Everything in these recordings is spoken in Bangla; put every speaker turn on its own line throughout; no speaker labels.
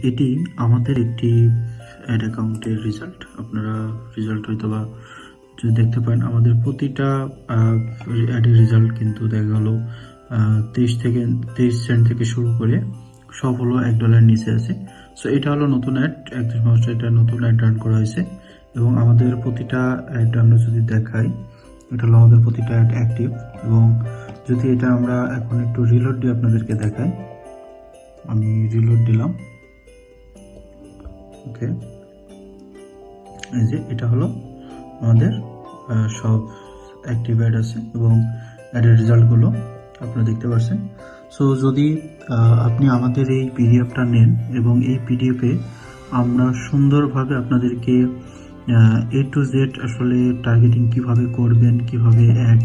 এটি আমাদের একটি অ্যাড অ্যাকাউন্টের রেজাল্ট। আপনারা রেজাল্ট হয়তো বা যদি দেখতে পান, আমাদের প্রতিটা অ্যাডের রেজাল্ট কিন্তু দেখা গেল 23 সেন্ট থেকে শুরু করে সব হলো $1 নিচে আছে। সো এটা হলো নতুন অ্যাড, 31 মার্চ এটা নতুন অ্যাড রান করা হয়েছে এবং আমাদের প্রতিটা অ্যাড আমরা যদি দেখাই, এটা হলো আমাদের প্রতিটা অ্যাড অ্যাক্টিভ। এবং যদি এটা আমরা এখন একটু রিলোড দিয়ে আপনাদেরকে দেখাই, আমি রিলোড দিলাম। ওকে, এই যে এটা হলো আমাদের সব অ্যাক্টিভ অ্যাড আছে এবং অ্যাডের রেজাল্টগুলো আপনারা দেখতে পাচ্ছেন। সো যদি আপনি আমাদের এই পিডিএফটা নেন এবং এই পিডিএফে আমরা সুন্দরভাবে আপনাদেরকে A to Z আসলে টার্গেটিং কিভাবে করবেন, কিভাবে অ্যাড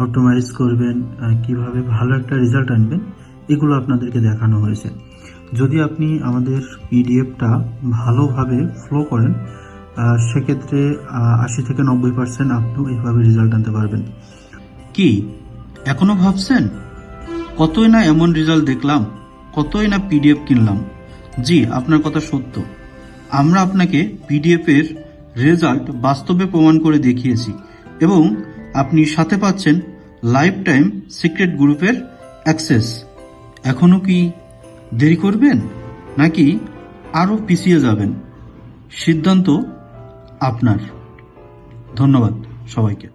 অটোমাইজ করবেন, কিভাবে ভালো একটা রেজাল্ট আনবেন, এগুলো আপনাদেরকে দেখানো হয়েছে। যদি আপনি আমাদের পিডিএফটা ভালোভাবে ফলো করেন, সেক্ষেত্রে 80 থেকে 90% আপনিও এইভাবে রেজাল্ট আনতে পারবেন।
কি এখনো ভাবছেন? কতই না এমন রেজাল্ট দেখলাম, কতই না পিডিএফ কিনলাম। জি, আপনার কথা সত্য। আমরা আপনাকে পিডিএফ এর রেজাল্ট বাস্তবে প্রমাণ করে দেখিয়েছি এবং আপনি সাথে পাচ্ছেন লাইফ টাইম সিক্রেট গ্রুপের অ্যাক্সেস। এখনো কি দেরি করবেন নাকি আরো পিছিয়ে যাবেন? সিদ্ধান্ত আপনার। ধন্যবাদ সবাইকে।